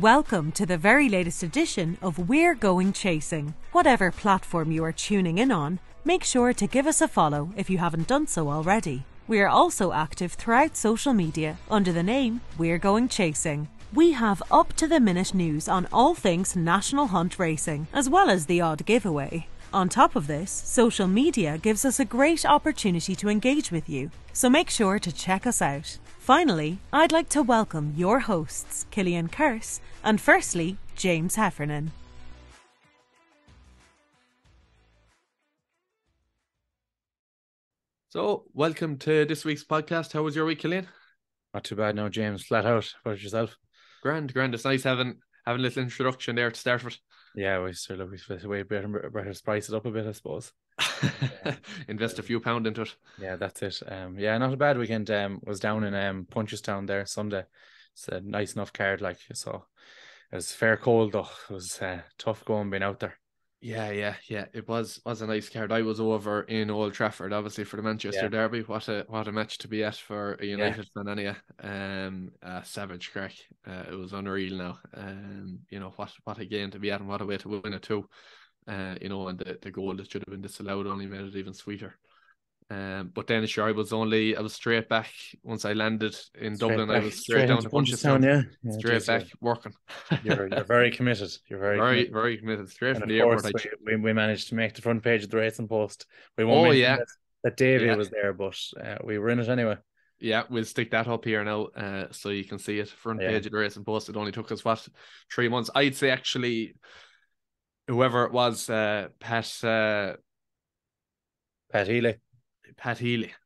Welcome to the very latest edition of We're Going Chasing. Whatever platform you are tuning in on, make sure to give us a follow if you haven't done so already. We are also active throughout social media under the name We're Going Chasing. We have up-to-the-minute news on all things National Hunt racing, as well as the odd giveaway. On top of this, social media gives us a great opportunity to engage with you, so make sure to check us out. Finally, I'd like to welcome your hosts, Cillian Curse, and firstly, James Heffernan. So, welcome to this week's podcast. How was your week, Cillian? Not too bad now, James. Flat out. What about yourself? Grand. It's nice having a little introduction there to start with. Yeah, we better spice it up a bit, I suppose. Invest a few pound into it. Yeah, that's it. Yeah, not a bad weekend. Was down in Punchestown there Sunday. It's a nice enough card, like, so it was fair cold though. It was tough going being out there. Yeah. It was a nice card. I was over in Old Trafford, obviously, for the Manchester Derby. What a match to be at for a United fan, anyway. Savage crack. It was unreal now. What a game to be at, and what a way to win it too. And the goal that should have been disallowed only made it even sweeter. But then sure, I was straight back once I landed in Dublin. I was straight down to Punchestown. Straight back working. You're very committed. You're very committed. Straight from the airport. We managed to make the front page of the Racing Post. We won't mention that Davey was there, but we were in it anyway. Yeah, we'll stick that up here now, so you can see it. Front page of the Racing Post. It only took us 3 months. I'd say actually, whoever it was, Pat Healy.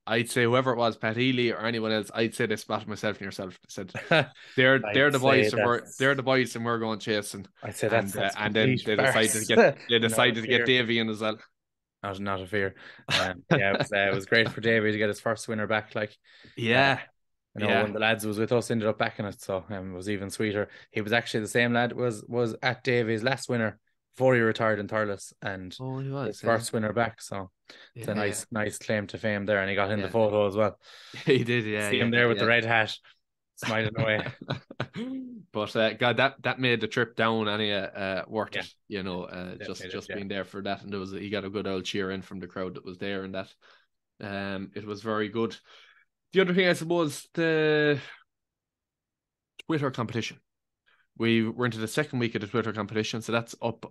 I'd say whoever it was, Pat Healy or anyone else, I'd say they spotted myself and yourself. They said they're the boys and we're going chasing. I'd say that's and then they decided to get Davey in as well. Not a fear. It was great for Davey to get his first winner back. One of the lads who was with us ended up backing it, so it was even sweeter. He was actually the same lad was at Davey's last winner before he retired in Thurles, and he was his first winner back. So it's a nice claim to fame there, and he got in the photo as well. He did, See him there with the red hat, smiling away. But God, that made the trip down worth it. Just being there for that, and he got a good old cheer in from the crowd that was there, and that it was very good. The other thing, I suppose, the Twitter competition. We were into the second week of the Twitter competition, so that's up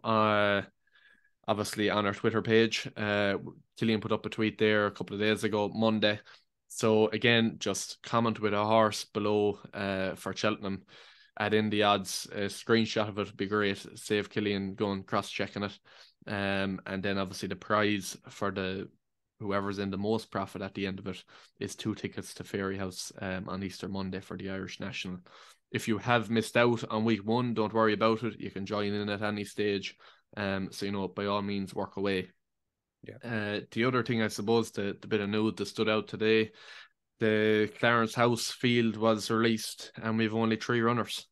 obviously on our Twitter page. Cillian put up a tweet there a couple of days ago, Monday. So again, just comment with a horse below for Cheltenham. Add in the odds. A screenshot of it would be great. Save Cillian going cross-checking it. And then obviously the prize for whoever's in the most profit at the end of it is 2 tickets to Fairyhouse on Easter Monday for the Irish National. If you have missed out on week 1, don't worry about it. You can join in at any stage. So, by all means, work away. Yeah. The other thing, I suppose, the bit of news that stood out today, the Clarence House field was released, and we've only 3 runners.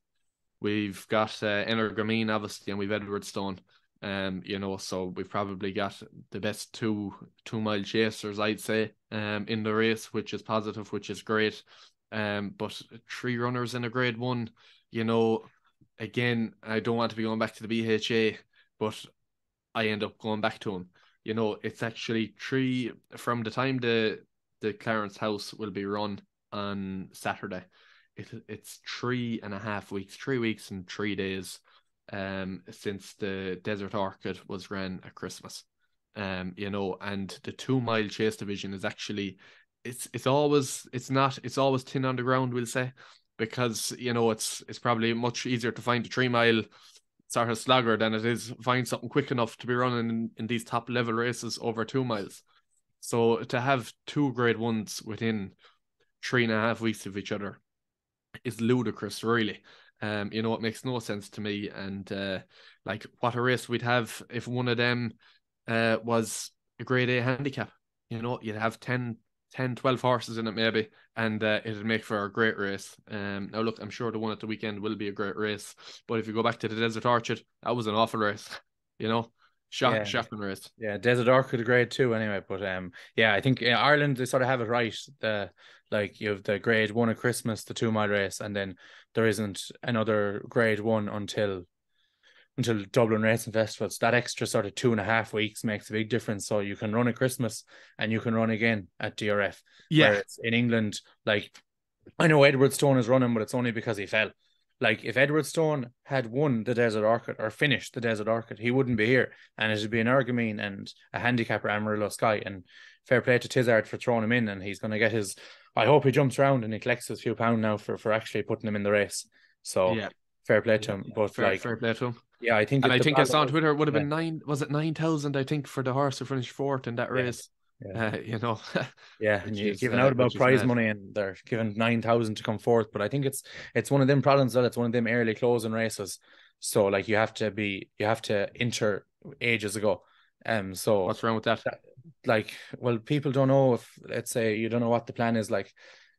We've got Energamine, obviously, and we've Edwardstone. So we've probably got the best two mile chasers, I'd say, in the race, which is positive, which is great. But 3 runners in a grade 1, again, I don't want to be going back to the BHA, but I end up going back to them. It's actually 3 from the time the Clarence House will be run on Saturday. It's 3.5 weeks, 3 weeks and 3 days since the Desert Orchid was ran at Christmas. And the 2 mile chase division is actually it's always thin on the ground, we'll say, because it's probably much easier to find a 3 mile sort of slogger than it is find something quick enough to be running in these top level races over 2 miles. So to have 2 grade 1s within 3.5 weeks of each other is ludicrous, really. It makes no sense to me. And what a race we'd have if one of them was a grade A handicap. You'd have 10, 12 horses in it maybe, and it'd make for a great race. Now look, I'm sure the one at the weekend will be a great race, but if you go back to the Desert Orchid, that was an awful race. Shocking race. Yeah, Desert Orchid a grade 2 anyway, but I think in Ireland they sort of have it right. You have the grade 1 at Christmas, the 2 mile race, and then there isn't another grade 1 until Dublin Racing Festival. So that extra sort of 2.5 weeks makes a big difference. So you can run at Christmas and you can run again at DRF. Yeah. Whereas in England, like, I know Edwardstone is running, but it's only because he fell. Like, if Edwardstone had won the Desert Orchid or finished the Desert Orchid, he wouldn't be here. And it would be an Ergamine and a handicapper, Amarillo Sky. And fair play to Tizard for throwing him in. And he's going to get his... I hope he jumps around and he collects his few pound now for actually putting him in the race. So, fair play to him. But fair play to him. Yeah, I think... And I think I saw on Twitter, it would have been 9,000, I think, for the horse who finished fourth in that race. You know. And you're giving out about prize money and they're giving 9,000 to come forth. But I think it's one of them problems. Well, it's one of them early closing races. So like you have to enter ages ago. So what's wrong with that? People don't know if, let's say, you don't know what the plan is. Like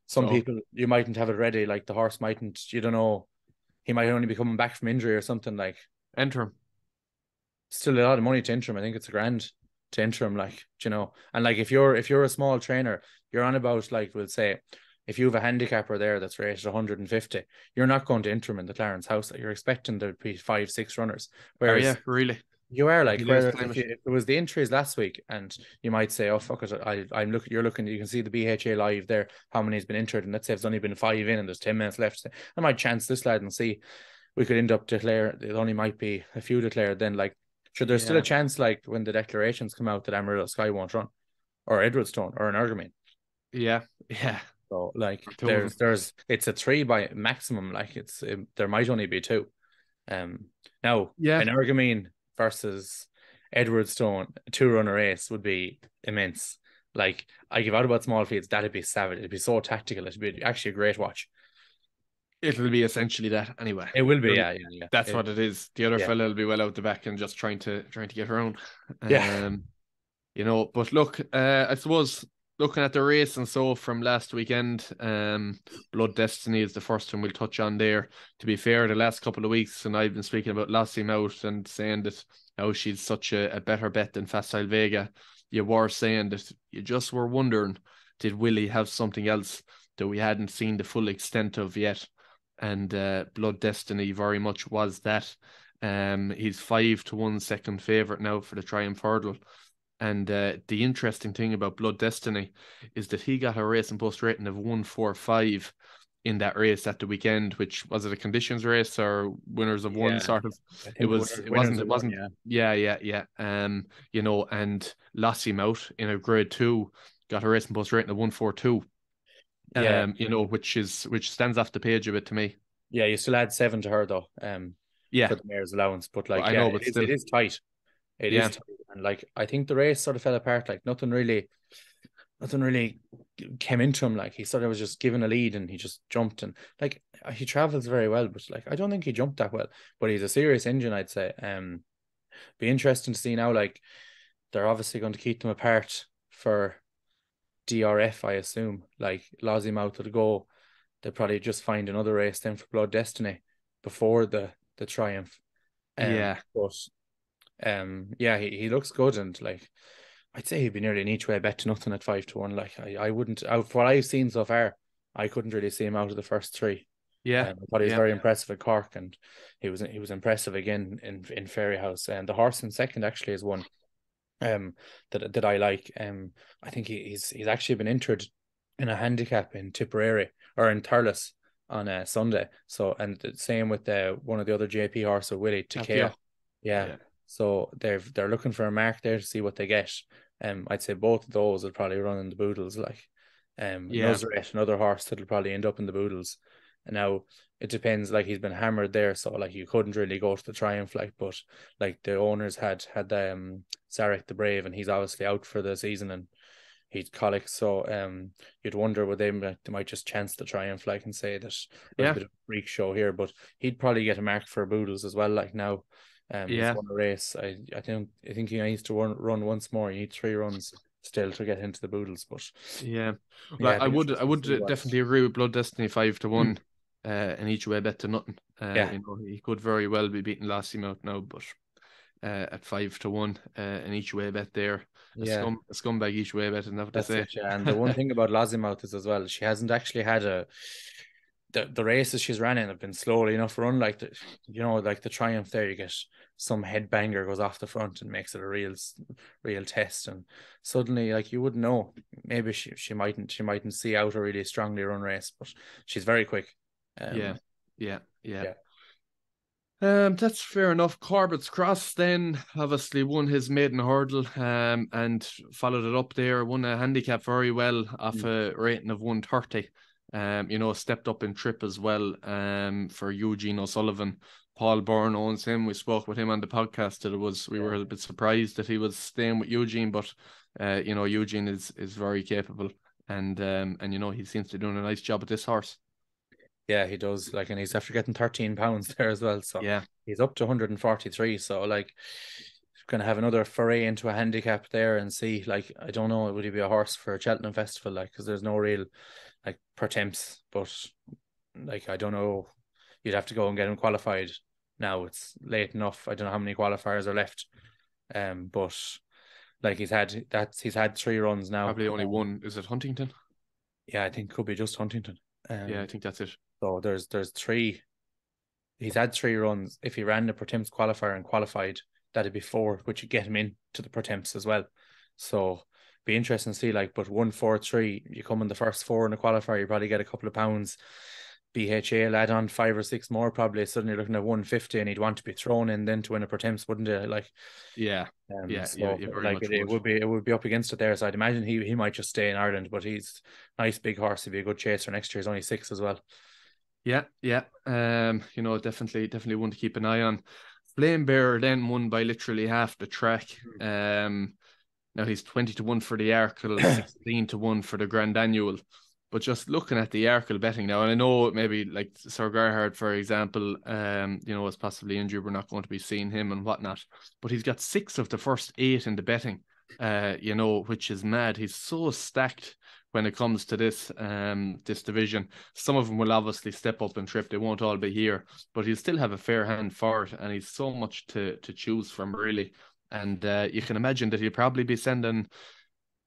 some people, you mightn't have it ready. Like the horse mightn't, you don't know, he might only be coming back from injury or something. Like enter him. Still a lot of money to enter him. I think it's $1,000 to enter him, like, you know. And like if you're a small trainer, you're on about, like, we'll say if you have a handicapper there that's rated 150, you're not going to enter him in the Clarence house. You're expecting there to be 5-6 runners. Whereas really you are, like, if it was the entries last week and you might say, oh fuck it, you're looking, you can see the BHA live there, how many has been entered, and let's say it's only been 5 in and there's 10 minutes left. I might chance this lad and see, we could end up declare, it only might be a few declared, then like, sure, there's still a chance, like, when the declarations come out, that Amarillo Sky won't run, or Edwardstone, or an Ergamine. Yeah. So, like, there's it's a 3 by maximum. Like, there might only be 2. Now, an Ergamine versus Edwardstone 2-runner race would be immense. Like, I give out about small fields, that'd be savage. It'd be so tactical. It'd be actually a great watch. It'll be essentially that anyway. It will be, yeah. That's what it is. The other fella will be well out the back and just trying to get around. You know, but look, I suppose looking at the race and so from last weekend, Blood Destiny is the first one we'll touch on there. To be fair, the last couple of weeks, and I've been speaking about Lassie Mouth and saying that how she's such a better bet than Facile Vega. You were saying that you just were wondering, did Willie have something else that we hadn't seen the full extent of yet? And Blood Destiny very much was that. He's 5-1 second favourite now for the Triumph Hurdle. And the interesting thing about Blood Destiny is that he got a racing post rating of 145 in that race at the weekend, which was it a conditions race or winners of one sort of? It wasn't. You know, and Lassie Mouth in a grade 2 got a racing post rating of 142. You know, which stands off the page a bit to me. Yeah, you still add 7 to her though. For the mayor's allowance, but like, I know, but it is tight. It is tight. And like, I think the race sort of fell apart. Like nothing really came into him. Like he sort of was just given a lead and he just jumped, and like he travels very well, but like I don't think he jumped that well. But he's a serious engine, I'd say. Be interesting to see now. Like they're obviously going to keep them apart for DRF, I assume. Like Lossiemouth will go, they'll probably just find another race then for Blood Destiny before the Triumph. He looks good, and like I'd say he'd be nearly an each way bet to nothing at 5-1. Like I wouldn't, out for what I've seen so far, I couldn't really see him out of the first 3. I thought he was very impressive at Cork, and he was impressive again in Fairy House. And the horse in second actually is one that I like. I think he's actually been entered in a handicap in Tipperary or in Thurles on a Sunday. So, and the same with one of the other JP horse of Willie Takeo. So they're looking for a mark there to see what they get. I'd say both of those will probably run in the Boodles. Like Nuzret, another horse that'll probably end up in the Boodles. And now it depends, like he's been hammered there, so like you couldn't really go to the Triumph, like, but like the owners had Zarek the Brave, and he's obviously out for the season and he's colic, so you'd wonder would they might just chance the Triumph, like, and say that there's a bit of a freak show here, but he'd probably get a mark for Boodles as well, like now. He's won a race. I think he needs to run once more. He needs 3 runs still to get into the Boodles, but I would definitely agree with Blood Destiny 5-1 and each way bet to nothing. You know, he could very well be beating Lossiemouth now, but at 5-1 in each way bet there. Yeah, a scumbag each way bet, isn't that what they say? It, yeah. And the one thing about Lossiemouth is as well, she hasn't actually had the races she's ran in have been slowly enough run. Like like the Triumph there, you get some headbanger goes off the front and makes it a real test, and suddenly like you wouldn't know. Maybe she mightn't see out a really strongly run race, but she's very quick. Yeah. That's fair enough. Corbett's Cross then obviously won his maiden hurdle and followed it up there, won a handicap very well off a rating of 130. Stepped up in trip as well for Eugene O'Sullivan. Paul Byrne owns him. We spoke with him on the podcast that we were a bit surprised that he was staying with Eugene, but Eugene is very capable and he seems to be doing a nice job at this horse. Yeah, he does. Like, and he's after getting 13 pounds there as well. So yeah, he's up to 143. So like, going to have another foray into a handicap there and see. Like, I don't know, would he be a horse for a Cheltenham festival? Like, because there's no real like per temps, but like I don't know. You'd have to go and get him qualified. Now it's late enough. I don't know how many qualifiers are left. But like he's had 3 runs now. Probably only one. Is it Huntington? Yeah, I think it could be just Huntington. Yeah, I think that's it. So there's 3. He's had 3 runs. If he ran the Pertemps qualifier and qualified, that'd be 4, which would get him into the Pertemps as well. So be interesting to see. Like, but 143, you come in the first 4 in the qualifier, you probably get a couple of pounds. BHA will add on 5 or 6 more probably. Suddenly looking at 150, and he'd want to be thrown in then to win a Pertemps, wouldn't it? Like, so like it would be up against it there. So I'd imagine he might just stay in Ireland, but he's a nice big horse. He'd be a good chaser next year. He's only 6 as well. Yeah. Definitely one to keep an eye on. Flame Bearer then won by literally half the track. Now he's 20-1 for the Arkle, 16-1 for the Grand Annual. But just looking at the Arkle betting now, and I know maybe like Sir Gerhard, for example, is possibly injured. We're not going to be seeing him and whatnot. But he's got 6 of the first 8 in the betting, which is mad. He's so stacked when it comes to this division. Some of them will obviously step up and trip. They won't all be here, but he'll still have a fair hand for it. And he's so much to choose from, really. And you can imagine that he'll probably be sending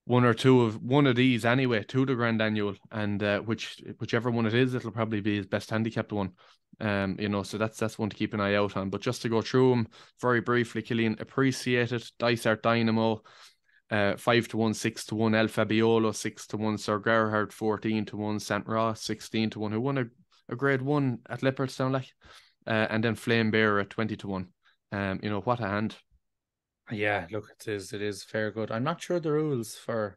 one or two of these anyway to the Grand Annual, and whichever one it is, it'll probably be his best handicapped one. So that's one to keep an eye out on. But just to go through them very briefly, Cillian, Appreciated, Dysart Dynamo, 5-1, 6-1, El Fabiolo, 6-1, Sir Gerhard, 14-1, St. Ross, 16-1, who won a grade 1 at Leopardstown, like, and then Flame Bearer at 20-1. What a hand. Yeah, look, it is fair good. I'm not sure the rules for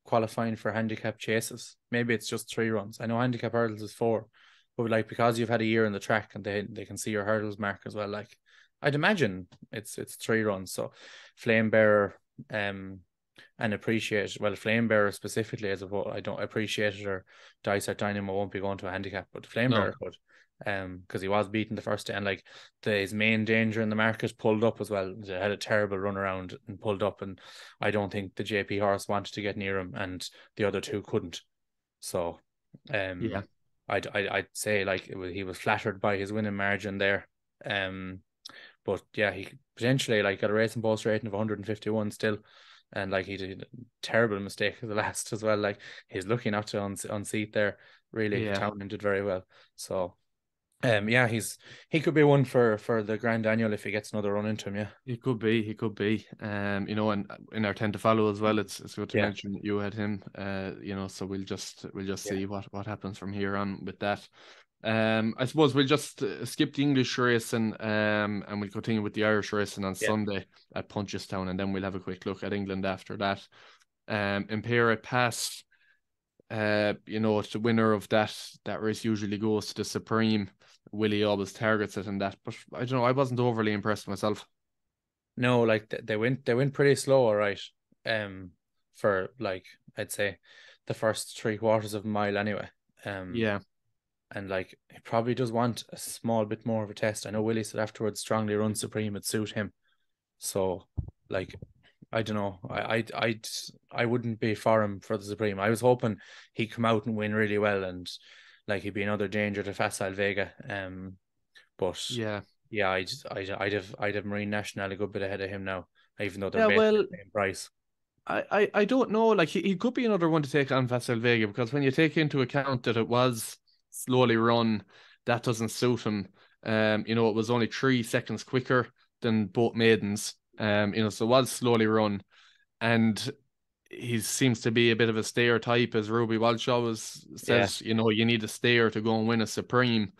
qualifying for handicap chases. Maybe it's just 3 runs. I know handicap hurdles is 4, but like because you've had a year on the track and they can see your hurdles mark as well. Like I'd imagine it's 3 runs. So Flame Bearer and Appreciate. Well, Flame Bearer specifically as I don't appreciate it, or Dysart Dynamo won't be going to a handicap, but Flame Bearer could. Because he was beaten the first day, and like his main danger in the market pulled up as well. They had a terrible run around and pulled up, and I don't think the JP horse wanted to get near him, and the other 2 couldn't. So, I'd say like he was flattered by his winning margin there. But yeah, he potentially like got a racing post rating of 151 still. And like he did a terrible mistake at the last as well. Like he's lucky not to unseat there. Really, Townend did very well. So. He could be one for the Grand Annual if he gets another run into him. Yeah, he could be. And in our 10 to follow as well, it's good to mention that you had him. So we'll just see what happens from here on with that. I suppose we'll just skip the English racing and we'll continue with the Irish racing on Sunday at Punchestown, and then we'll have a quick look at England after that. Impaire at Passe. It's the winner of that race usually goes to the Supreme. Willie always targets it and that, but I don't know, I wasn't overly impressed myself. No, like they went pretty slow, all right. For like I'd say the first 3/4 of a mile anyway. And like he probably does want a small bit more of a test. I know Willie said afterwards strongly run Supreme would suit him. So like I don't know. I wouldn't be for him for the Supreme. I was hoping he'd come out and win really well, and like he'd be another danger to Facile Vega. But Yeah, I'd have Marine National a good bit ahead of him now, even though they're Yeah, basically well, the same price. I don't know. Like he could be another one to take on Vassal Vega, because when you take into account that it was slowly run, that doesn't suit him. You know, it was only 3 seconds quicker than both maidens. You know, so it was slowly run, and he seems to be a bit of a stayer type, as Ruby Walsh always says. You know, you need a stayer to go and win a Supreme.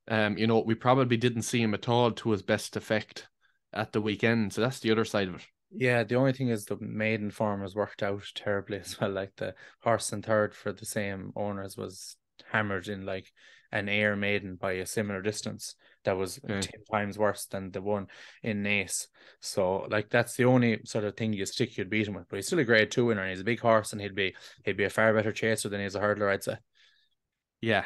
You know, we probably didn't see him at all to his best effect at the weekend. So that's the other side of it. Yeah, the only thing is the maiden form has worked out terribly as well. Like the horse and third for the same owners was hammered in like an Ayr maiden by a similar distance that was 10 times worse than the one in Naas. So like that's the only sort of thing you'd beat him with. But he's still a grade 2 winner and he's a big horse, and he'd be a far better chaser than he's a hurdler, I'd say. Yeah,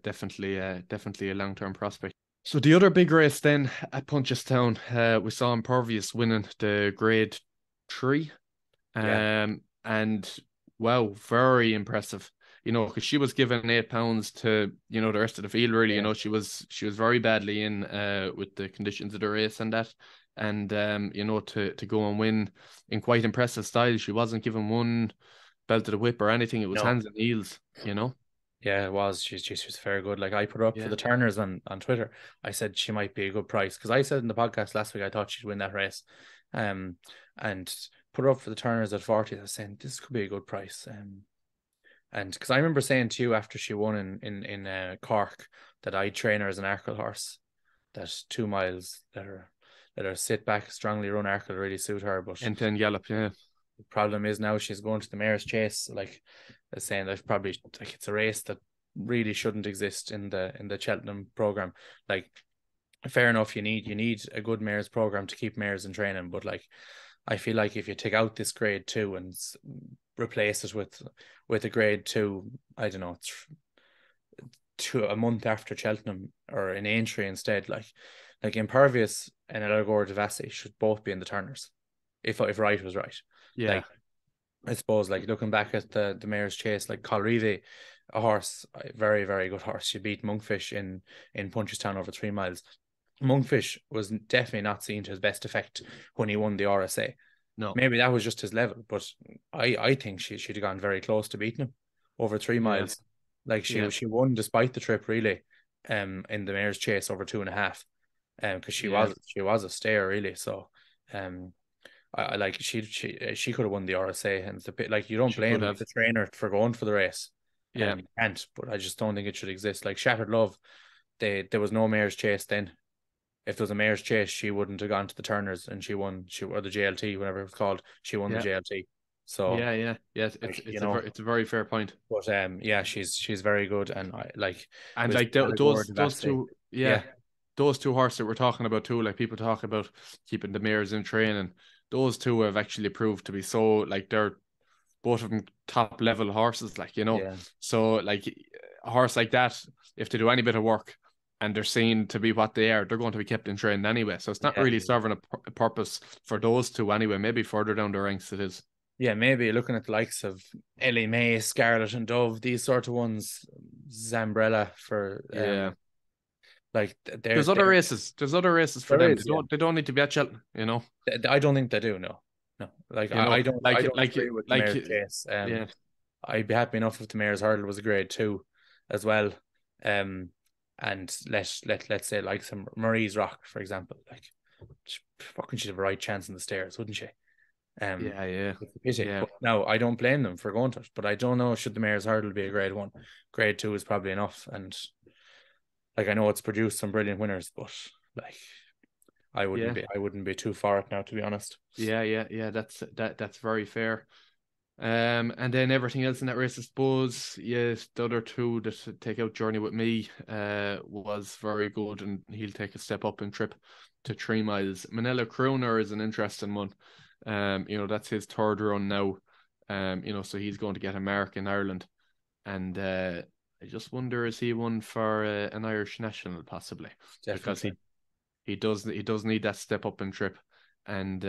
definitely a long-term prospect. So the other big race then at Punchestown, we saw Impervious winning the grade 3. And wow, very impressive. You know, because she was given £8 to, you know, the rest of the field, really. You know, she was very badly in with the conditions of the race and that. And you know, to go and win in quite impressive style. She wasn't given one belt of the whip or anything. It was hands and heels, you know. Yeah, it was. She was very good. Like I put her up for the Turners on Twitter. I said she might be a good price, because I said in the podcast last week I thought she'd win that race, and put her up for the Turners at 40. I was saying this could be a good price, and because I remember saying to you after she won in Cork that I'd train her as an Arkle horse, that 2 miles that are sit back strongly run Arkle really suit her, but end-to-end gallop, yeah. The problem is now she's going to the Mayor's Chase. Like they're saying, that probably like it's a race that really shouldn't exist in the Cheltenham program. Like, fair enough, you need a good Mayor's program to keep Mayors in training, but like I feel like if you take out this grade 2 and replace it with a grade 2, I don't know, a month after Cheltenham or in Aintree instead, like Impervious and Elagor de Vassy should both be in the Turners, if right was right. Yeah. Like, I suppose, like looking back at the Mayor's Chase, like Colreevy, a horse, a very, very good horse. She beat Monkfish in Punchestown over 3 miles. Monkfish was definitely not seen to his best effect when he won the RSA. No. Maybe that was just his level, but I think she'd have gone very close to beating him over 3 miles. Like she won despite the trip, really, in the Mayor's Chase over 2.5. Because she was a stayer, really. So I like she could have won the RSA, and it's a bit like you don't blame the trainer for going for the race. You can't, but I just don't think it should exist. Like Shattered Love, there was no Mayor's Chase then. If there was a Mayor's Chase, she wouldn't have gone to the Turners, and she won. Or the JLT, whatever it was called. She won the JLT. So it's a very fair point. But she's very good, and those two, those two horses that we're talking about too. Like people talk about keeping the mares in training. Those two have actually proved to be so, like, they're both of them top level horses, like, you know. Yeah. So like a horse like that, if they do any bit of work and they're seen to be what they are, they're going to be kept in training anyway. So it's not really serving a purpose for those two anyway. Maybe further down the ranks it is. Yeah, maybe looking at the likes of Ellie May, Scarlet and Dove, these sort of ones, Zambrella for like there's other races for them. They don't need to be at Cheltenham, you know. I don't think they do. No. Like, you know, I don't agree with the Mayor's Chase. I'd be happy enough if the Mayor's Hurdle was a grade 2 as well. And let's say like some Marie's Rock, for example, like she'd have a right chance in the stairs, wouldn't she? But no, I don't blame them for going to it, but I don't know, should the Mayor's Hurdle be a grade 1? Grade 2 is probably enough, and like I know it's produced some brilliant winners, but like I wouldn't be too far it now, to be honest. That's very fair. And then everything else in that race, I suppose, the other two that take out Journey with Me was very good, and he'll take a step up in trip to 3 miles. Manila Crooner is an interesting one. You know, that's his 3rd run now. You know, so he's going to get a mark in Ireland, and I just wonder, is he one for an Irish national possibly? Definitely. Because he does need that step up in trip, and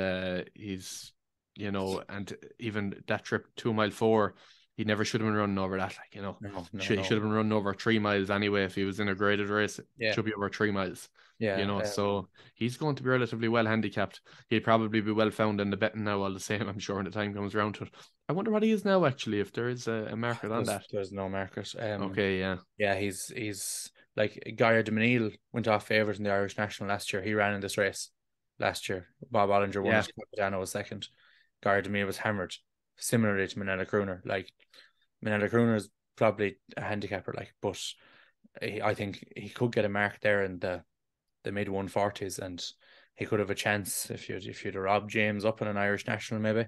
he's, you know, and even that trip 2 mile 4, he never should have been running over that. Like, you know, No. He should have been running over 3 miles anyway. If he was in a graded race, it should be over 3 miles. Yeah, you know, so he's going to be relatively well handicapped. He'll probably be well found in the betting now all the same, I'm sure, when the time comes around to it. I wonder what he is now, actually, if there is a market on that. There's no market. Okay, yeah. Yeah, he's like Guy de Menil went off favourite in the Irish National last year. He ran in this race last year. Bob Ollinger won it. Capitano was second. Guy de Menil was hammered, similarly to Manella Crooner. Like, Manella Crooner is probably a handicapper, like, but I think he could get a mark there in the mid 140s, and he could have a chance if you'd Rob James up in an Irish National maybe.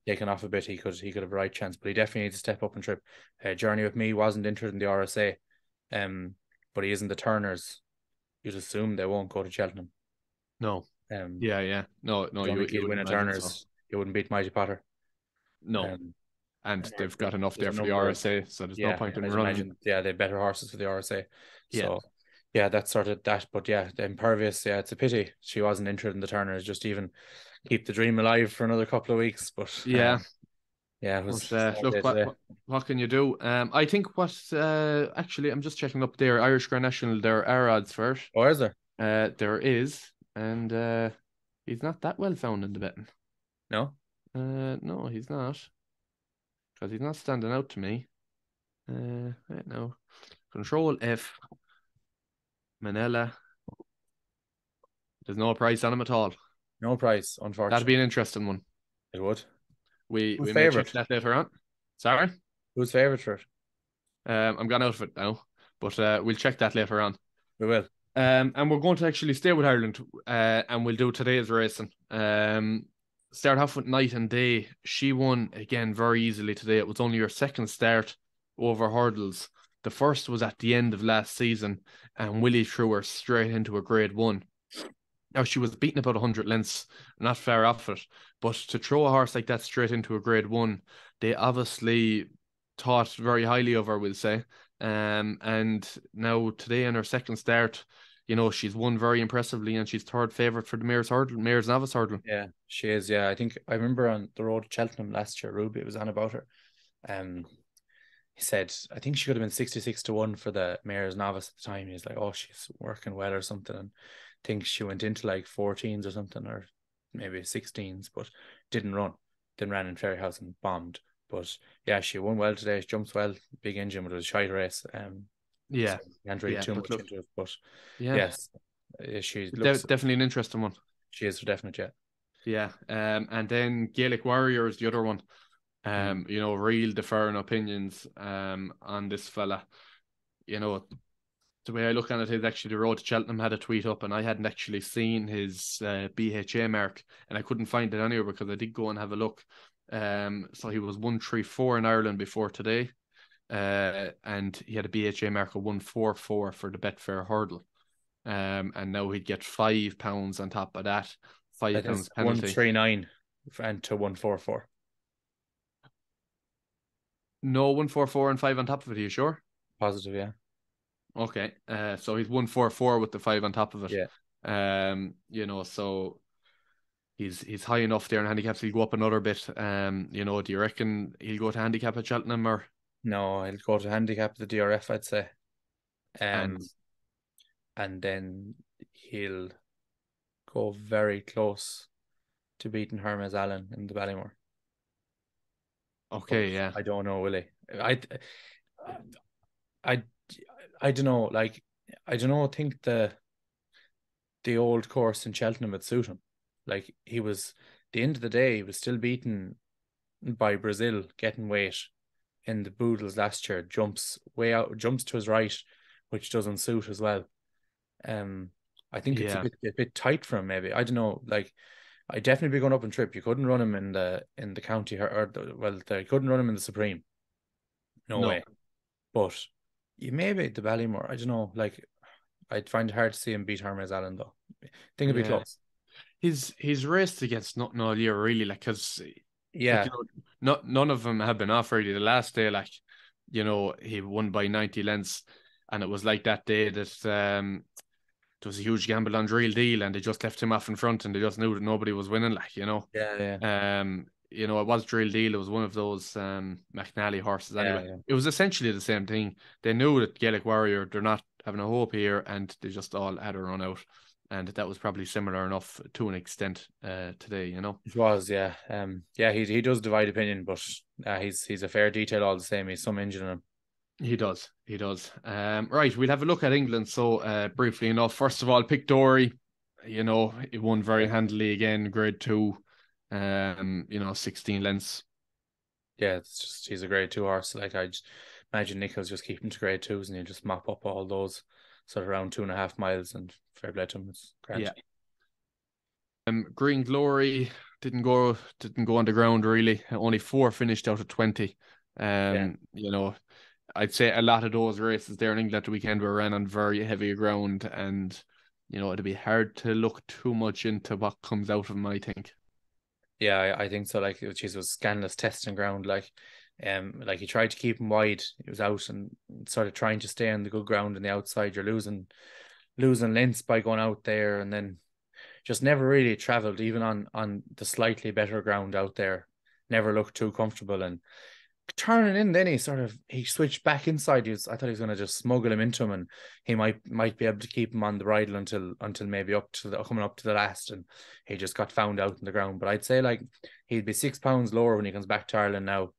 Taken off a bit, he could have a right chance, but he definitely needs to step up and trip. Journey with Me wasn't entered in the RSA, but he is in the Turners. You'd assume they won't go to Cheltenham. No. No. You win a Turners. You wouldn't beat Mighty Potter. No. And they've got enough there for the RSA, so there's no point in running. They're better horses for the RSA. So that's sort of that. But the Impervious, it's a pity she wasn't entered in the Turners. Just even keep the dream alive for another couple of weeks. But it was. Look, what can you do? I think actually, I'm just checking up there. Irish Grand National, there are odds for it. Oh, is there? There is, and he's not that well found in the betting. No. No, he's not, because he's not standing out to me. Right now, Control F. Manella. There's no price on him at all. No price, unfortunately. That'd be an interesting one. It would. We may check that later on. Sorry? Who's favourite for it? I'm gone out of it now, but we'll check that later on. We will. And we're going to actually stay with Ireland, and we'll do today's racing. Start off with Night and Day. She won again very easily today. It was only her second start over hurdles. The first was at the end of last season, and Willie threw her straight into a grade 1. Now, she was beaten about 100 lengths, not far off it, but to throw a horse like that straight into a grade 1, they obviously thought very highly of her, we'll say. And now today in her second start, you know, she's won very impressively, and she's third favourite for the Mayor's Novice Hurdle. Yeah, she is. Yeah, I remember on the road to Cheltenham last year, Ruby was on about her. He said, I think she could have been 66-1 for the Mayor's Novice at the time. He's like, oh, she's working well or something. And I think she went into like 14s or something, or maybe 16s, but didn't run. Then ran in Ferryhouse and bombed. But yeah, she won well today. She jumps well, big engine, but it was a shite race. So can't read too much into it. But yes, she's definitely an interesting one. She is for definite, yeah. And then Gaelic Warrior is the other one. You know, real differing opinions on this fella. You know, the way I look at it is actually the road to Cheltenham had a tweet up, and I hadn't actually seen his BHA mark, and I couldn't find it anywhere because I did go and have a look. So he was 134 in Ireland before today, and he had a BHA mark of 144 for the Betfair hurdle. And now he'd get £5 on top of that. £5 penalty. 139 and to 144. No, 144 and 5 on top of it. Are you sure? Positive, yeah. Okay. So he's 144 with the 5 on top of it. Yeah. You know, so he's high enough there in handicaps. He'll go up another bit. You know, do you reckon he'll go to handicap at Cheltenham or? No, he'll go to handicap at the DRF, I'd say. And then he'll go very close to beating Hermes Allen in the Ballymore. Okay, but yeah. I don't know, will he? I don't know. Like, I don't know. I think the old course in Cheltenham would suit him. Like, he was, at the end of the day, he was still beaten by Brazil, getting weight in the Boodles last year. Jumps way out, jumps to his right, which doesn't suit as well. I think it's a bit tight for him. Maybe, I don't know. Like, I'd definitely be going up and trip. You couldn't run him in the county you couldn't run him in the Supreme. No way. But you maybe the Ballymore. I don't know. Like, I'd find it hard to see him beat Hermes Allen though. I think it'd be close. He's raced against nothing all year really, like, because like, you know, none of them have been off really. The last day, like, you know, he won by 90 lengths, and it was like that day that there was a huge gamble on Real Deal, and they just left him off in front, and they just knew that nobody was winning, like, you know. you know, it was Drill Deal. It was one of those McNally horses anyway. Yeah. It was essentially the same thing. They knew that Gaelic Warrior, they're not having a hope here, and they just all had a run out. And that was probably similar enough to an extent today, you know. It was, yeah. He does divide opinion, but he's a fair detail all the same. He's some engine in him. He does. Right, we'll have a look at England. So briefly enough, first of all, Pick Dory, you know, he won very handily again, grade 2, you know, 16 lengths. Yeah, it's just, he's a grade 2 horse. Like, I just imagine Nichols just keep him to grade 2s and you just mop up all those sort of around 2.5 miles, and fair play to him. It's grand. Yeah. Green Glory didn't go on the ground really. Only 4 finished out of 20. You know, I'd say a lot of those races there in England the weekend were ran on very heavy ground, and you know, it'd be hard to look too much into what comes out of them, I think. Yeah, I think so. Like, it was scandalous testing ground. Like he tried to keep him wide. He was out and sort of trying to stay on the good ground on the outside. You're losing lengths by going out there, and then just never really travelled, even on the slightly better ground out there. Never looked too comfortable, and turning in, then he switched back inside. I thought he was going to just smuggle him into him, and he might be able to keep him on the bridle until maybe coming up to the last, and he just got found out in the ground. But I'd say, like, he'd be 6 pounds lower when he comes back to Ireland now.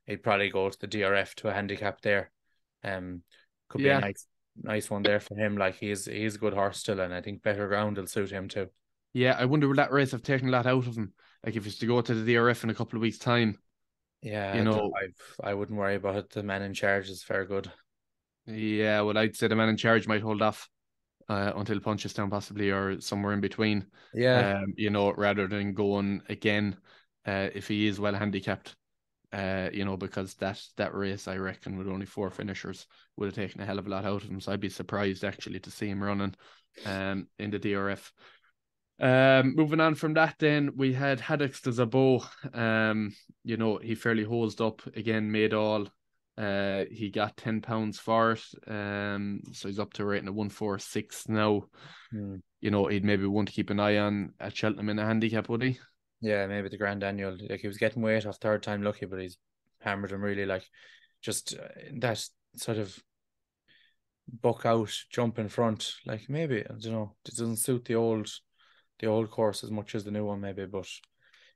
He'd probably go to the DRF to a handicap there. Could be a nice one there for him. Like, he's a good horse still, and I think better ground will suit him too. Yeah, I wonder will that race have taken a lot out of him? Like, if he's to go to the DRF in a couple of weeks' time. Yeah, you know, I wouldn't worry about it. The man in charge is fair good. Yeah, well, I'd say the man in charge might hold off until Punchestown possibly, or somewhere in between. Yeah. You know, rather than going again if he is well handicapped. You know, because that race, I reckon, with only 4 finishers, would have taken a hell of a lot out of him. So I'd be surprised actually to see him running in the DRF. Moving on from that, then we had Haydock to Zabo. You know, he fairly hosed up again, made all. He got £10 for it. So he's up to a rating of 146 now. You know, he'd maybe want to keep an eye on at Cheltenham in a handicap, would he? Yeah, maybe the Grand Annual. Like, he was getting weight off third time lucky, but he's hammered him really. Like, just that sort of buck out, jump in front. Like, maybe, I don't know, it doesn't suit the old course as much as the new one, maybe. But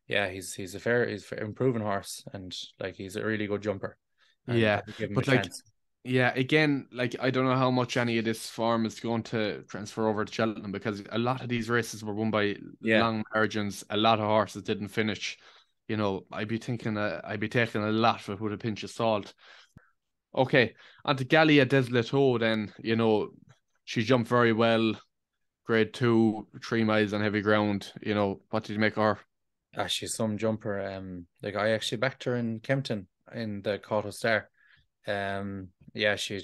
yeah, he's improving horse, and like, he's a really good jumper. Yeah, but like, yeah, again, like, I don't know how much any of this form is going to transfer over to Cheltenham, because a lot of these races were won by long margins. A lot of horses didn't finish. You know, I'd be taking a lot with a pinch of salt. Okay, on to Galia Desleto then. You know, she jumped very well. Grade 2, 3 miles on heavy ground. You know, what did you make of her? She's some jumper. Like, I actually backed her in Kempton in the Cauto Star. Yeah, she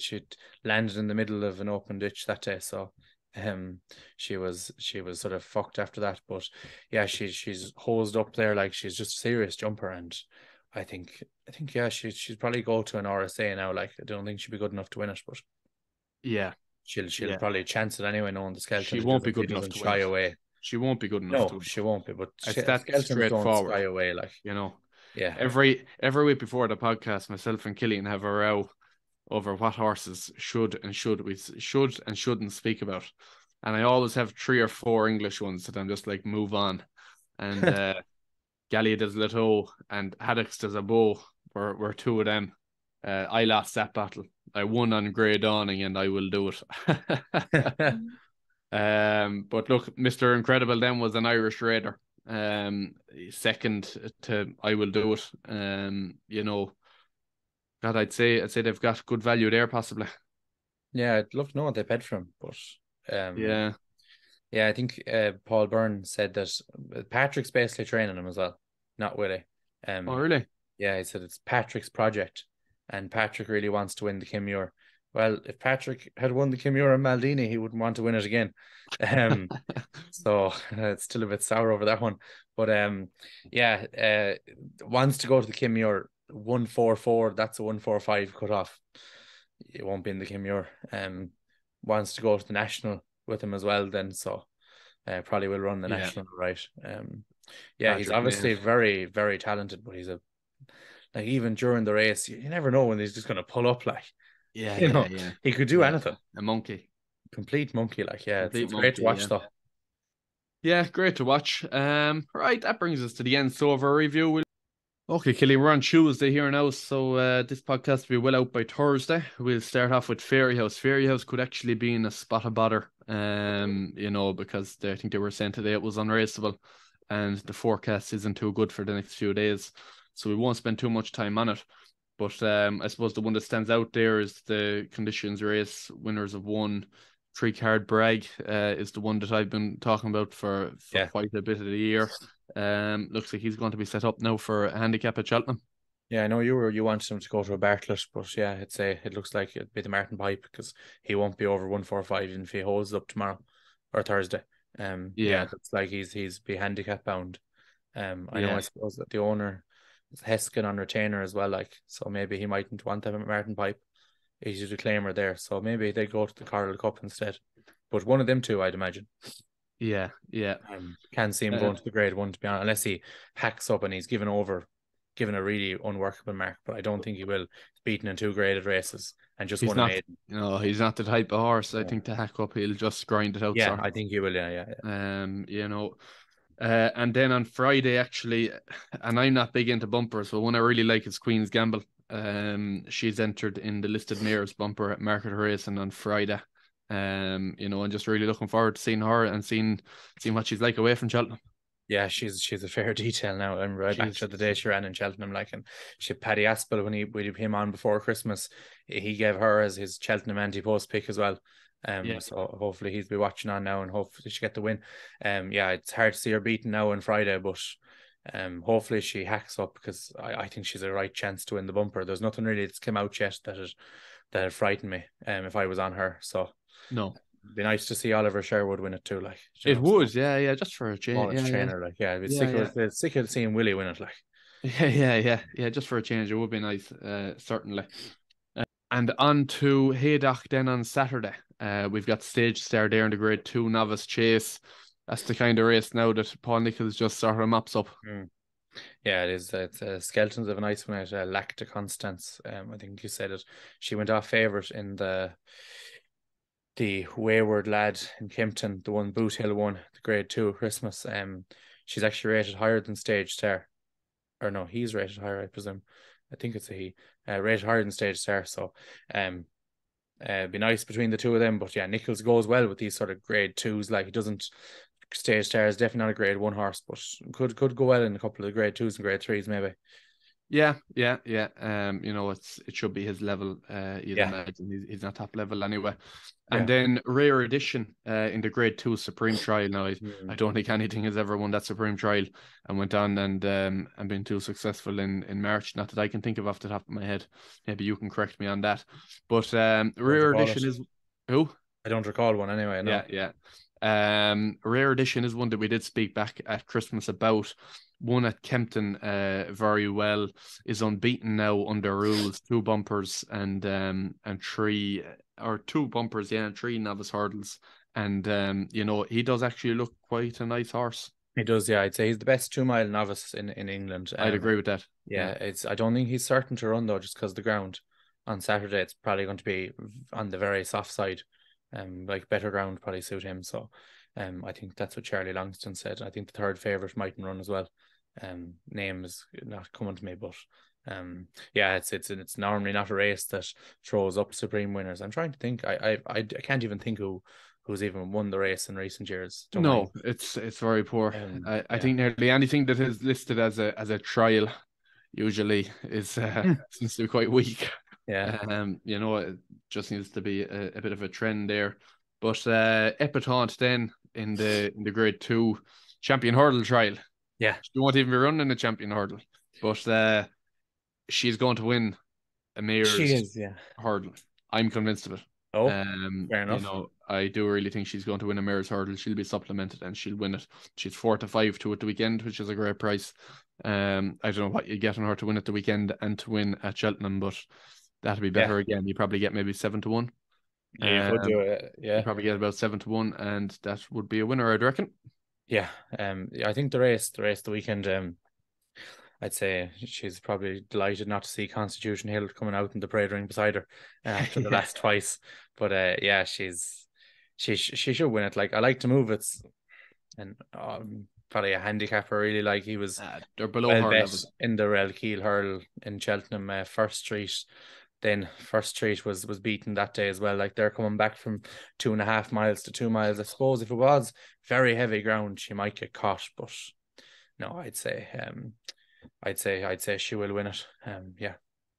landed in the middle of an open ditch that day, so she was sort of fucked after that. But yeah, she's hosed up there. Like, she's just a serious jumper, and I think yeah, she'd probably go to an RSA now. Like, I don't think she'd be good enough to win it, but yeah, she'll probably chance it anyway, knowing the skeleton. She won't be good enough to shy away. She won't be good enough. No, she won't be. But that's straightforward. Shy away, like, you know. Yeah. Every week before the podcast, myself and Cillian have a row over what horses should and shouldn't speak about, and I always have 3 or 4 English ones that I'm just like, move on. And Galia Desleto and Haydock to Zabo were 2 of them. I lost that battle. I won on Grey Dawning, and I will do it. But look, Mr. Incredible then was an Irish Raider. Second to I Will Do It. You know, God, I'd say they've got good value there, possibly. Yeah, I'd love to know what they paid for him, but yeah, I think Paul Byrne said that Patrick's basically training him as well, not Willie. Oh, really? Yeah, he said it's Patrick's project, and Patrick really wants to win the Kimure. Well, if Patrick had won the Kimure in Maldini, he wouldn't want to win it again. So it's still a bit sour over that one. But wants to go to the Kimure 144. That's a 145 cut off. It won't be in the Kimure. Wants to go to the National with him as well then. So probably will run the National, right? Yeah, he's obviously very, very talented, but he's like even during the race, you never know when he's just going to pull up. Like, yeah. He could do anything. A monkey, complete monkey. Like, yeah, complete it's monkey, great to watch though. Yeah, great to watch. Right, that brings us to the end. So of our review, okay, Killy, we're on Tuesday here now, so this podcast will be well out by Thursday. We'll start off with Fairyhouse. Fairyhouse could actually be in a spot of bother, because I think they were saying today it was unraceable, and the forecast isn't too good for the next few days, so we won't spend too much time on it. But I suppose the one that stands out there is the conditions race. Winners of one. 3-card Brae is the one that I've been talking about for quite a bit of the year. Looks like he's going to be set up now for a handicap at Cheltenham. Yeah, I know you wanted him to go to a Bartlett, but yeah, it looks like it'd be the Martin Pipe because he won't be over 145 even if he holds up tomorrow or Thursday. It looks like he's be handicap bound. I know I suppose that the owner is Heskin on retainer as well, like, so maybe he mightn't want to have a Martin Pipe. He's a reclaimer there, so maybe they go to the Coral Cup instead. But one of them two, I'd imagine. Yeah. Can't see him going to the grade one, to be honest, unless he hacks up and he's given a really unworkable mark. But I don't think he will. He's beaten in 2 graded races and just won a maiden. No, he's not the type of horse. I think to hack up, he'll just grind it out. Yeah, I think he will. Yeah. And then on Friday, actually, and I'm not big into bumpers, but one I really like is Queen's Gamble. She's entered in the listed mares bumper at Market Racing on Friday. And just really looking forward to seeing her and seeing what she's like away from Cheltenham. Yeah, she's a fair detail now. I'm right back to the day she ran in Cheltenham, like, and she had Paddy Aspel when he came on before Christmas. He gave her as his Cheltenham Antepost pick as well. So hopefully he'll be watching on now and hopefully she get the win. It's hard to see her beaten now on Friday, but hopefully she hacks up because I think she's a right chance to win the bumper. There's nothing really that's come out yet that frightened me if I was on her. So no, it'd be nice to see Oliver Sherwood win it too. Like it would, just for a change. Trainer, like, it's sick of seeing Willie win it. Like, yeah, just for a change, it would be nice, certainly. And on to Haydock then on Saturday. We've got Stage Star there in the Grade 2 Novice Chase. That's the kind of race now that Paul Nicholls just sort of mops up. Yeah, it is. It's Skeletons of a nice one at Lac de Constance. I think you said it. She went off favourite in the Wayward Lad in Kempton, the one Boot Hill won, the Grade 2 at Christmas. She's actually rated higher than Stage Star. Or no, he's rated higher, I presume. I think it's a he. Rated higher than Stage Star. So be nice between the two of them. But yeah, Nicholls goes well with these sort of Grade 2s. Like, he doesn't. Stage Star is definitely not a Grade 1 horse, but could go well in a couple of the Grade 2s and Grade 3s maybe. Yeah. It should be his level. You'd imagine he's not top level anyway. And then Rare Edition in the Grade 2 Supreme Trial. Now I don't think anything has ever won that Supreme Trial and went on and been too successful in March. Not that I can think of off the top of my head. Maybe you can correct me on that. But Rare Edition is who? I don't recall one anyway. No. Yeah. Rare Edition is one that we did speak back at Christmas about. One at Kempton very well, is unbeaten now under rules, 2 bumpers and 3 or 2 bumpers, and 3 novice hurdles. And he does actually look quite a nice horse. He does, yeah. I'd say he's the best 2-mile novice in England. I'd agree with that. Yeah, I don't think he's certain to run though, just because the ground on Saturday it's probably going to be on the very soft side. Like better ground probably suit him. So I think that's what Charlie Longston said. I think the 3rd favourite mightn't run as well. Name is not coming to me, but it's normally not a race that throws up supreme winners. I'm trying to think. I can't even think who's even won the race in recent years. It's very poor. I think nearly anything that is listed as a trial usually is seems to be quite weak. Yeah. It just needs to be a bit of a trend there. But Epatante then in the Grade 2 Champion Hurdle Trial. Yeah. She won't even be running a Champion Hurdle. But she's going to win a mayor's hurdle. I'm convinced of it. Oh, fair enough. I do really think she's going to win a mayor's hurdle. She'll be supplemented and she'll win it. She's 4-5 to it the weekend, which is a great price. I don't know what you get on her to win at the weekend and to win at Cheltenham, but that'd be better again. You probably get maybe 7-1. Yeah, you could do it. Yeah, you probably get about 7-1, and that would be a winner, I'd reckon. Yeah, I think the weekend, I'd say she's probably delighted not to see Constitution Hill coming out in the parade ring beside her after the last twice. But yeah, she should win it. Like, I like to move it, and probably a handicapper really. Like, he was they're below well her bet level in the Rail Keel hurl in Cheltenham first street. Then first street was beaten that day as well. Like, they're coming back from 2.5 miles to 2 miles. I suppose if it was very heavy ground, she might get caught. But no, I'd say she will win it.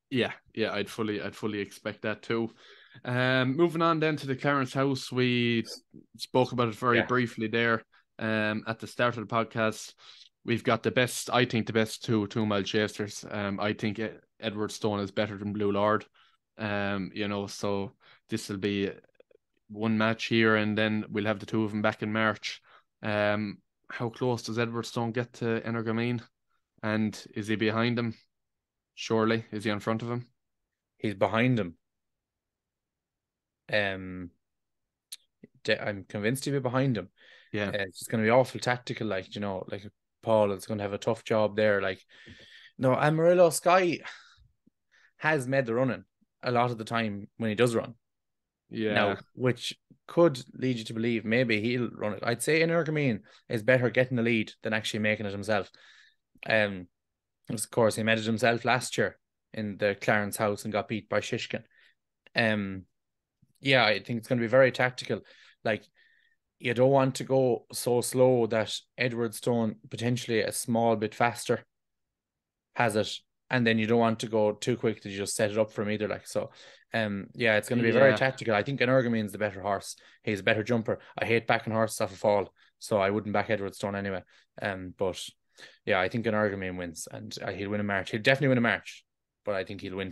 Yeah, I'd fully expect that too. Moving on then to the Clarence house, we spoke about it very briefly there. At the start of the podcast, we've got I think the best 2 mile chasers. I think Edwardstone is better than Blue Lord. So this will be one match here, and then we'll have the two of them back in March. How close does Edwardstone get to Energamine? And is he behind him? Surely. Is he in front of him? He's behind him. I'm convinced he'll be behind him. Yeah. It's just going to be awful tactical, like Paul is going to have a tough job there. Like, no, Amarillo Sky has made the running a lot of the time when he does run. Yeah. Now, which could lead you to believe maybe he'll run it. I'd say Energamine is better getting the lead than actually making it himself. Of course, he made it himself last year in the Clarence house and got beat by Shishkin. Yeah, I think it's going to be very tactical. Like, you don't want to go so slow that Edwardstone, potentially a small bit faster, has it, and then you don't want to go too quick that you just set it up for him either. Like, so yeah, it's going to be very tactical. I think Energamine's the better horse. He's a better jumper. I hate backing horses off a fall, so I wouldn't back Edwardstone anyway. But yeah, I think Energamine wins, and he'll win a March. He'll definitely win a March, but I think he'll win.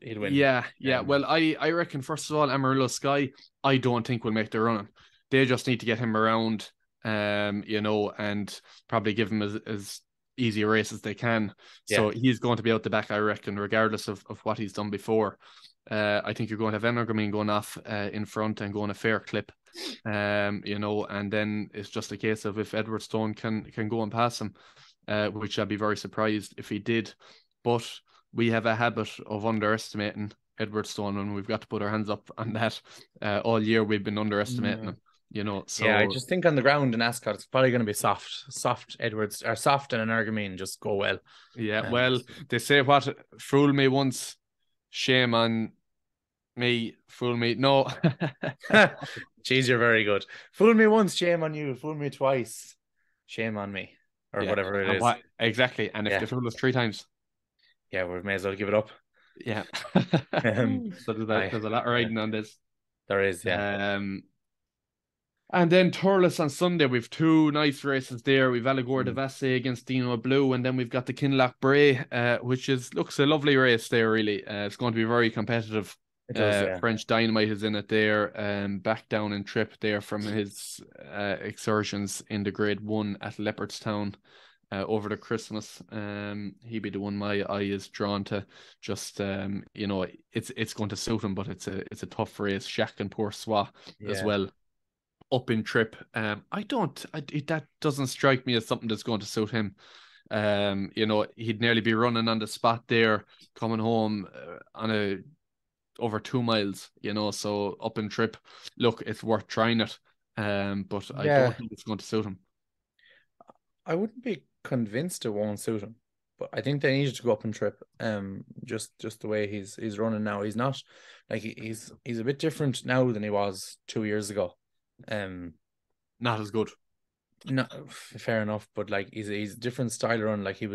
Yeah. Well, I reckon, first of all, Amarillo Sky, I don't think will make the running. They just need to get him around, and probably give him as easy a race as they can. So he's going to be out the back, I reckon, regardless of what he's done before. I think you're going to have Energamine going off in front and going a fair clip, and then it's just a case of if Edwardstone can go and pass him, which I'd be very surprised if he did. But we have a habit of underestimating Edwardstone, and we've got to put our hands up on that. All year we've been underestimating him. So yeah, I just think on the ground in Ascot it's probably going to be soft Edwards, or soft and Energamine just go well. Yeah, well, they say what, fool me once, shame on me, fool me. No. Jeez, you're very good. Fool me once, shame on you. Fool me twice, shame on me. Or whatever it is. Exactly. And if they fool us 3 times. Yeah, we may as well give it up. Yeah. So there's a lot of riding on this. There is, yeah. And then Thurles on Sunday, we've 2 nice races there. We've Allegor de Passe against Dino Blue, and then we've got the Kinloch Brae, which looks a lovely race there, really. It's going to be very competitive. It does, French Dynamite is in it there, back down in trip there from his exertions in the Grade 1 at Leopardstown over the Christmas. He'd be the one my eye is drawn to. Just it's going to suit him, but it's a tough race. Shack and Poor Swa as well. Up in trip. That doesn't strike me as something that's going to suit him. He'd nearly be running on the spot there, coming home on over 2 miles, so up in trip. Look, it's worth trying it. But I don't think it's going to suit him. I wouldn't be convinced it won't suit him, but I think they needed to go up in trip. Just the way he's running now. He's not like he's a bit different now than he was 2 years ago. Not as good. No, fair enough, but like he's a different style of run. Like he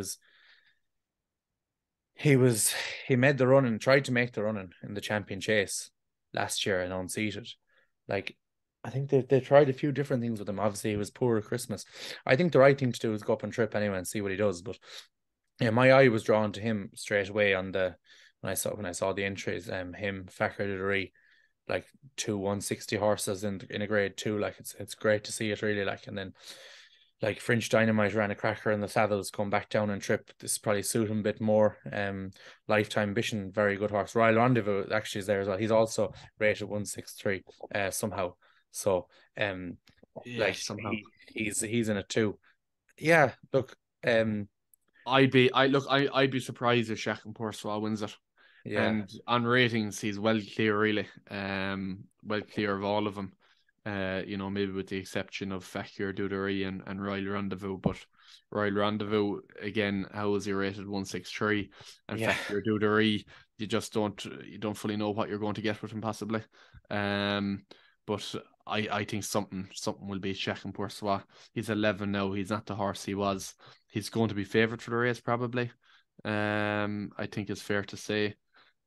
made the run and tried to make the running in the champion chase last year and unseated. Like, I think they tried a few different things with him. Obviously, he was poor at Christmas. I think the right thing to do is go up and trip anyway and see what he does. But yeah, my eye was drawn to him straight away when I saw the entries. Him, Fakir Dideri, like 2 160 horses in a Grade 2. Like it's great to see it, really. Like, and then like French Dynamite ran a cracker in the saddles, come back down and trip. This probably suit him a bit more. Lifetime Ambition, very good horse. Royal Rendezvous actually is there as well. He's also rated 163 somehow. So Yeah, somehow he's in it too. Yeah, look, I'd be surprised if Shaq and Poursois wins it. Yeah. And on ratings, he's well clear, really. Well clear of all of them. Maybe with the exception of Fakir Dudery and Royal Rendezvous. But Royal Rendezvous, again, how is he rated? 163. And Fakir Dudery, you don't fully know what you're going to get with him, possibly. But I think something will be Shaq and Poursois. He's 11 now. He's not the horse he was. He's going to be favoured for the race, probably. I think it's fair to say.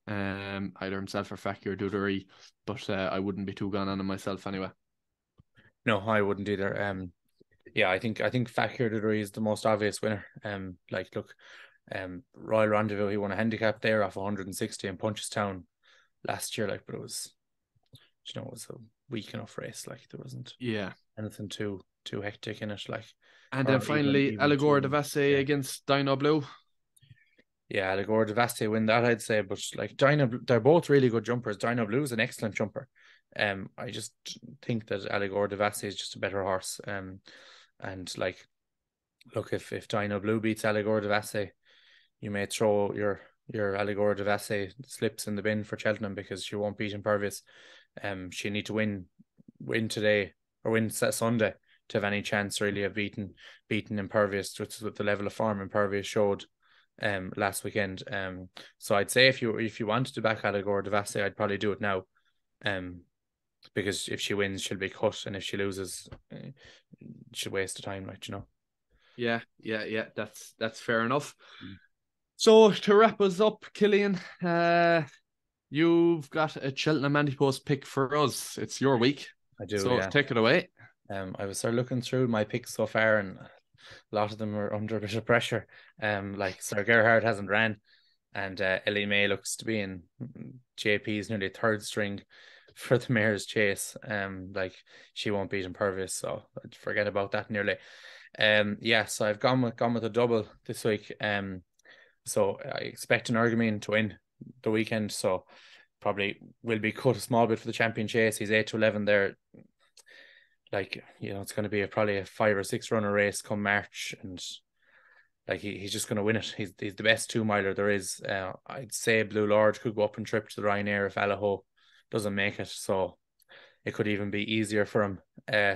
Either himself or Fakir Dudery, but I wouldn't be too gone on him myself anyway. No, I wouldn't either. I think Fakir Dudery is the most obvious winner. Royal Rendezvous, he won a handicap there off 160 in Punchestown last year, but it was a weak enough race. There wasn't anything too hectic in it. And then finally, Allegor de Vasse against Dino Blue. Yeah, Allegor de Vasse win that, I'd say. But they're both really good jumpers. Dino Blue is an excellent jumper. I just think that Allegor de Vasse is just a better horse. Look, if Dino Blue beats Allegor de Vasse, you may throw your Allegor de Vasse slips in the bin for Cheltenham because she won't beat Impervious. She need to win today or win Sunday to have any chance really of beating Impervious with the level of form Impervious showed last weekend. So I'd say if you wanted to back Allegor de Vasse, I'd probably do it now. Because if she wins, she'll be cut, and if she loses, she'll waste the time, Yeah. That's fair enough. So to wrap us up, Cillian, you've got a Cheltenham Antepost pick for us. It's your week. I do. So take it away. I was looking through my picks so far, and a lot of them are under a bit of pressure. Sir Gerhard hasn't ran, and Ellie May looks to be in JP's nearly third string for the Mayor's Chase. She won't beat Impervious, so I'd forget about that nearly. So I've gone with a double this week. So I expect an Argamine to win the weekend, so probably will be cut a small bit for the Champion Chase. He's 8-11 there. It's going to be probably a 5 or 6 runner race come March, and he's just going to win it. He's the best 2-miler there is. I'd say Blue Lord could go up and trip to the Ryanair if Allaho doesn't make it, so it could even be easier for him.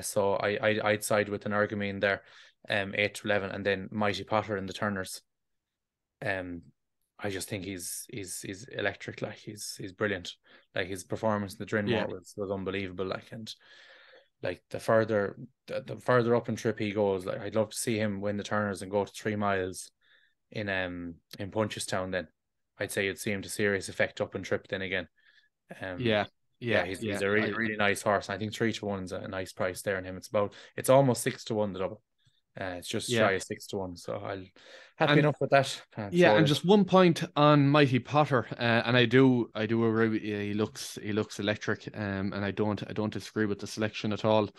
So I'd side with an Argamine there, 8-11, and then Mighty Potter in the Turners. I just think he's electric. He's brilliant. His performance in the Drinmore was unbelievable. The further up in trip he goes, I'd love to see him win the Turners and go to 3 miles in Punchestown. Then I'd say you'd see him to serious effect up in trip then again. He's a really, really nice horse. I think 3-1 is a nice price there in him. It's almost 6-1 the double. It's just shy of 6-1, so I'll happy enough with that. And just one point on Mighty Potter, and I do agree with you. He looks electric, and I don't disagree with the selection at all.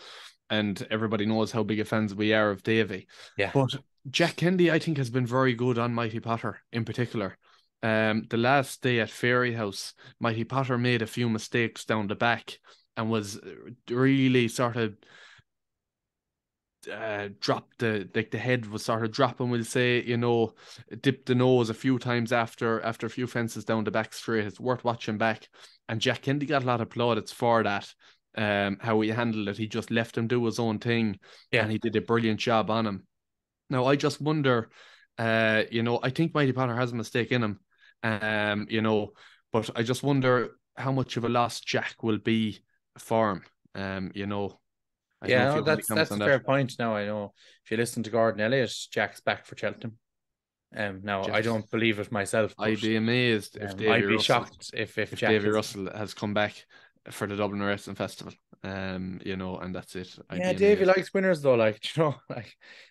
And everybody knows how big a fans we are of Davy. Yeah. But Jack Kennedy, I think, has been very good on Mighty Potter in particular. The last day at Fairy House, Mighty Potter made a few mistakes down the back and was really sort of dropped the head was sort of dropping, we'll say, dipped the nose a few times after a few fences down the back straight. It's worth watching back. And Jack Kennedy got a lot of plaudits for that. How he handled it. He just left him do his own thing, and he did a brilliant job on him. Now I just wonder, I think Mighty Potter has a mistake in him, but I just wonder how much of a loss Jack will be for him. That's a fair point. Now I know if you listen to Gordon Elliott, Jack's back for Cheltenham. I don't believe it myself. I'd be amazed if Davy Russell, shocked if Davy Russell has come back for the Dublin Racing Festival. And that's it. Davy likes winners though. I think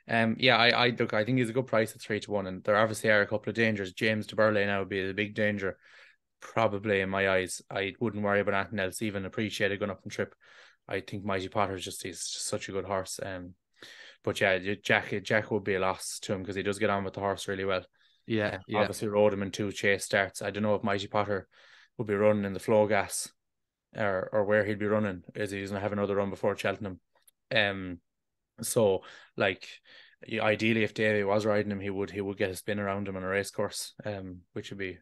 he's a good price at 3-1, and there obviously are a couple of dangers. James de Burley now would be the big danger, probably in my eyes. I wouldn't worry about anything else. Even appreciate it going up and trip. I think Mighty Potter he's just such a good horse. Jack would be a loss to him because he does get on with the horse really well. Obviously rode him in 2 chase starts. I don't know if Mighty Potter would be running in the flow gas or where he'd be running. Is he going to have another run before Cheltenham? So like ideally, if Davy was riding him, he would get a spin around him on a race course, which would be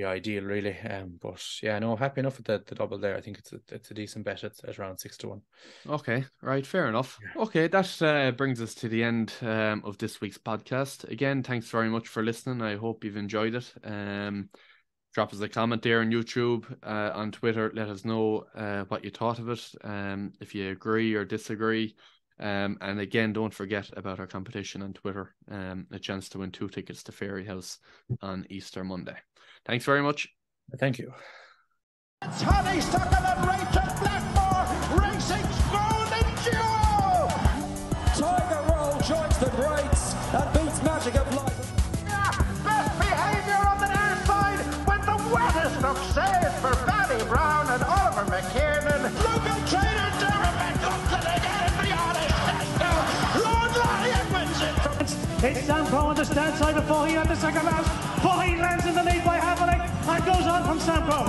ideal, really. But yeah, no, happy enough with the double there. I think it's a decent bet at around 6-1. Okay, right, fair enough. Okay, that brings us to the end of this week's podcast. Again, thanks very much for listening. I hope you've enjoyed it. Drop us a comment there on YouTube, on Twitter. Let us know what you thought of it, if you agree or disagree. And again, don't forget about our competition on Twitter. A chance to win 2 tickets to Fairy House on Easter Monday. Thanks very much. Thank you. It's Haydock and Rachel Blackmore, Racing's golden duo! Tiger Roll joins the greats and beats Magic of Light. Best behaviour on the near side with the wettest of saves for Paddy Brown and Oliver McKiernan. Local trainer DRF comes in again for the honest Lord Lion wins it from... It's Sampo on the stand side before he had the second last. But he lands in the lead by Haydock and goes on from Sampo.